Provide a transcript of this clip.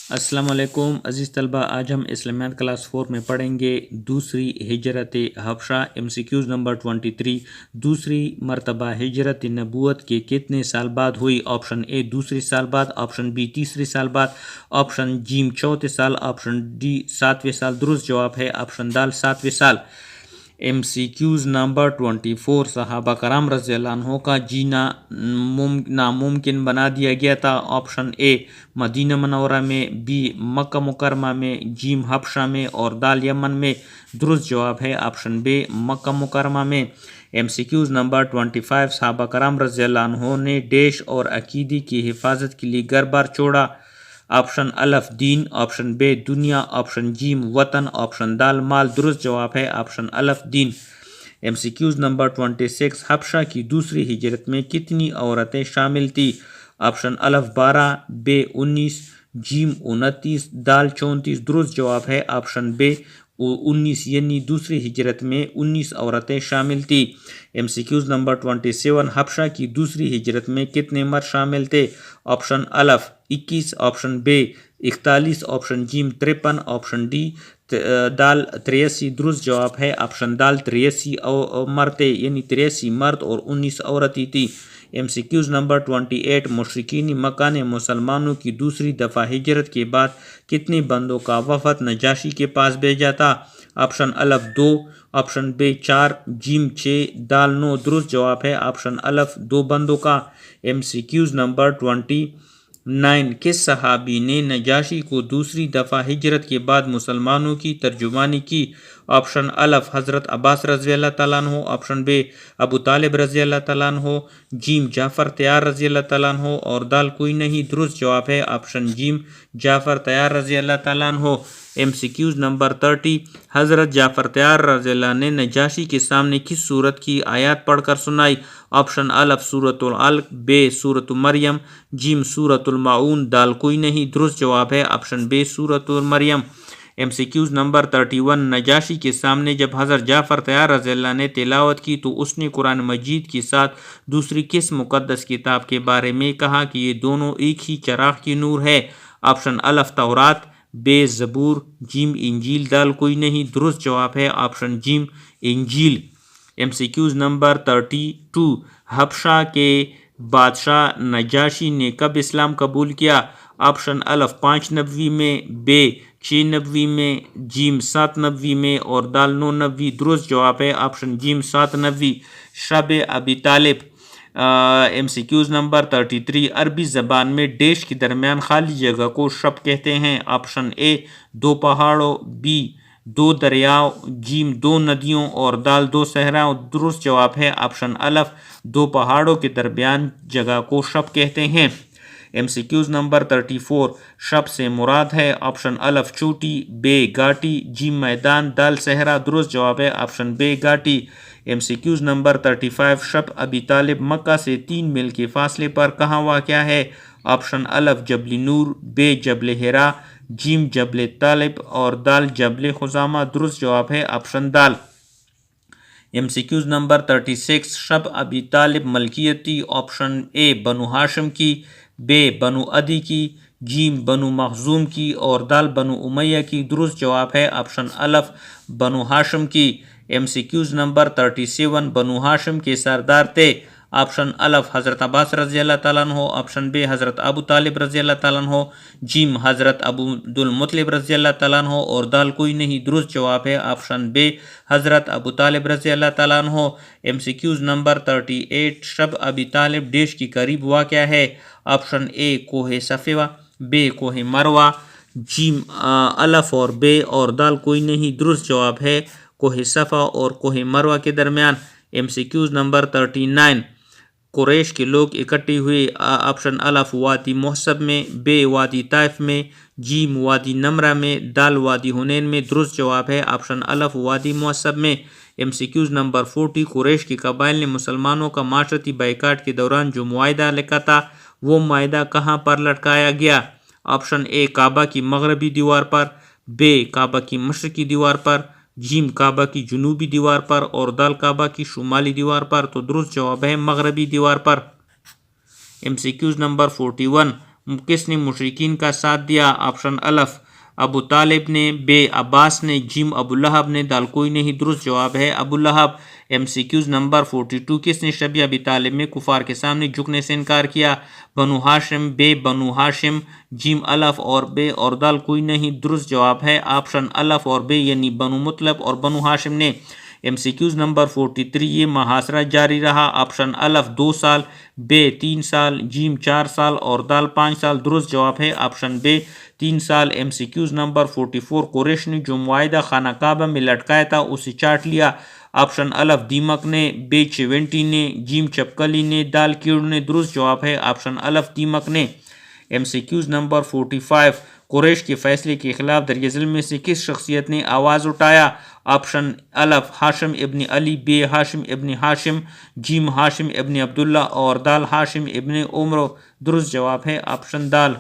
السلام علیکم عزیز طلبہ، آج ہم اسلامیات کلاس 4 میں پڑھیں گے دوسری ہجرت حبشہ MCQs نمبر 23۔ دوسری مرتبہ ہجرت نبوت کے کتنے سال بعد ہوئی؟ آپشن اے دوسری سال بعد، آپشن بی تیسری سال بعد، آپشن جیم چوتھے سال، آپشن ڈی ساتویں سال۔ درست جواب ہے آپشن دال ساتویں سال۔ MCQs number 24۔ صحابہ کرام رضی اللہ عنہ کا جینا ناممکن بنا دیا گیا تھا۔ آپشن اے مدینہ منورہ میں، بی مکہ مکرمہ میں، جیم حبشہ میں اور دال یمن میں۔ درست جواب ہے آپشن بی مکہ مکرمہ میں۔ MCQs number 25۔ صحابہ کرام رضی اللہ عنہ نے ڈیش اور عقیدے کی حفاظت کے لیے گھر بار چھوڑا؟ آپشن الف دین، آپشن بے دنیا، آپشن جیم وطن، آپشن دال مال۔ درست جواب ہے آپشن الف دین۔ MCQs number 26۔ حبشہ کی دوسری ہجرت میں کتنی عورتیں شامل تھیں؟ آپشن الف 12، بے 19، جیم 29، دال 34۔ درست جواب ہے آپشن بے 19، یعنی دوسری ہجرت میں 19 عورتیں شامل تھیں۔ MCQs number 27۔ حبشہ کی دوسری ہجرت میں کتنے مرد شامل تھے؟ آپشن الف 21، آپشن بے 41، آپشن جیم 53، آپشن ڈی دال 83۔ درست جواب ہے آپشن دال 83 مرد تھے، یعنی 83 مرد اور 19 عورتیں تھیں۔ MCQs number 28۔ مشرکین مکہ نے مسلمانوں کی دوسری دفعہ ہجرت کے بعد کتنے بندوں کا وفد نجاشی کے پاس بھیجا تھا؟ آپشن الف 2، آپشن بے 4، جیم 6، دال 9۔ درست جواب ہے آپشن الف 2 بندوں کا۔ MCQs number 29۔ کس صحابی نے نجاشی کو دوسری دفعہ ہجرت کے بعد مسلمانوں کی ترجمانی کی؟ آپشن الف حضرت عباس رضی اللہ تعالیٰ عنہ، آپشن بے ابو طالب رضی اللہ تعالیٰ عنہ، جیم جعفر تیار رضی اللہ تعالیٰ عنہ اور دال کوئی نہیں۔ درست جواب ہے آپشن جیم جعفر تیار رضی اللہ تعالیٰ عنہ۔ MCQs number 30۔ حضرت جعفر تیار رضی اللہ نے نجاشی کے سامنے کس سورت کی آیات پڑھ کر سنائی؟ آپشن الف سورۃ العلق، بے سورۃ مریم، جیم سورۃ المعون، دال کوئی نہیں۔ درست جواب ہے آپشن بے سورۃ مریم۔ MCQs number 31۔ نجاشی کے سامنے جب حضرت جعفر تیار رضی اللہ نے تلاوت کی تو اس نے قرآن مجید کے ساتھ دوسری کس مقدس کتاب کے بارے میں کہا کہ یہ دونوں ایک ہی چراغ کی نور ہے؟ آپشن الف تورات، بے زبور، جیم انجیل، دال کوئی نہیں۔ درست جواب ہے آپشن جیم انجیل۔ MCQs number 32۔ حبشہ کے بادشاہ نجاشی نے کب اسلام قبول کیا؟ آپشن الف 5 نبوی میں، بے 6 نبوی میں، جیم 7 نبوی میں اور دال 9 نبوی۔ درست جواب ہے آپشن جیم 7 نبوی۔ شب ابی طالب۔ MCQs number 33۔ عربی زبان میں ڈیش کے درمیان خالی جگہ کو شب کہتے ہیں؟ آپشن اے 2 پہاڑوں، بی 2 دریاؤں، جیم 2 ندیوں اور دال 2 صحراؤں۔ درست جواب ہے آپشن الف 2 پہاڑوں کے درمیان جگہ کو شب کہتے ہیں۔ MCQs number 34۔ شب سے مراد ہے؟ آپشن الف چوٹی، بے گھاٹی، جیم میدان، دال صحرا۔ درست جواب ہے آپشن بے گھاٹی۔ MCQs number 35۔ شب ابی طالب مکہ سے 3 میل کے فاصلے پر کہاں واقع ہے؟ آپشن الف جبل نور، بے جبل حرا، جیم جبل طالب اور دال جبل خزامہ۔ درست جواب ہے آپشن دال۔ MCQs number 36۔ شب ابی طالب ملکیت تھی؟ آپشن اے بنو ہاشم کی، بے بنو عدی کی، جیم بنو مخزوم کی اور دال بنو امیہ کی۔ درست جواب ہے آپشن الف بنو ہاشم کی۔ MCQs number 37۔ بنو ہاشم کے سردار تھے؟ آپشن الف حضرت عباس رضی اللہ تعالیٰ عنہ، آپشن بے حضرت ابو طالب رضی اللہ تعالیٰ عنہ، جیم حضرت ابو عبدالمطلب رضی اللہ تعالیٰ عنہ اور دال کوئی نہیں۔ درست جواب ہے آپشن بے حضرت ابو طالب رضی اللہ تعالیٰ عنہ۔ MCQs number 38۔ شب ابی طالب ڈیش کے قریب واقع ہے؟ آپشن اے کوہ صفوہ، بے کوہ مروہ، جیم الف اور بے اور دال کوئی نہیں۔ درست جواب ہے کوہ صفا اور کوہ مروہ کے درمیان۔ MCQs number 39۔ قریش کے لوگ اکٹھے ہوئے؟ آپشن الف وادی محسب میں، بے وادی طائف میں، جیم وادی نمرہ میں، دال وادی حنین میں۔ درست جواب ہے آپشن الف وادی محسب میں۔ MCQs number 40۔ قریش کے قبائل نے مسلمانوں کا معاشرتی بائیکاٹ کے دوران جو معاہدہ لکھا تھا وہ معاہدہ کہاں پر لٹکایا گیا؟ آپشن اے کعبہ کی مغربی دیوار پر، بے کعبہ کی مشرقی دیوار پر، جیم کعبہ کی جنوبی دیوار پر اور دال کعبہ کی شمالی دیوار پر۔ تو درست جواب ہے مغربی دیوار پر۔ MCQs number 41۔ کس نے مشرکین کا ساتھ دیا؟ آپشن الف ابو طالب نے، بے عباس نے، جیم ابو لہب نے، دال کوئی نہیں، درست جواب ہے ابو لہب۔ ایم سی کیوز نمبر 42 کس نے شب ابی طالب میں کفار کے سامنے جھکنے سے انکار کیا؟ بنو ہاشم، بے بنو ہاشم، جیم الف اور بے اور دال کوئی نہیں، درست جواب ہے آپشن الف اور بے یعنی بنو مطلب اور بنو ہاشم نے۔ ایم سی کیوز نمبر 43 یہ محاصرہ جاری رہا۔ آپشن الف 2 سال، بے 3 سال، جیم 4 سال اور دال 5 سال، درست جواب ہے آپشن بے 3 سال۔ ایم سی کیوز نمبر 44 قریش نے جو معاہدہ خانہ کعبہ میں لٹکایا تھا اسے چاٹ لیا۔ آپشن الف دیمک نے، بے چیونٹی نے، جیم چپکلی نے، دال کیڑ نے، درست جواب ہے آپشن الف دیمک نے۔ ایم سی کیوز نمبر 45 قریش کے فیصلے کے خلاف دریا ذیل میں سے کس شخصیت نے آواز اٹھایا؟ آپشن الف ہاشم ابن علی، بے ہاشم ابن ہاشم، جیم ہاشم ابن عبداللہ اور دال ہاشم ابن عمر، درست جواب ہے آپشن دال۔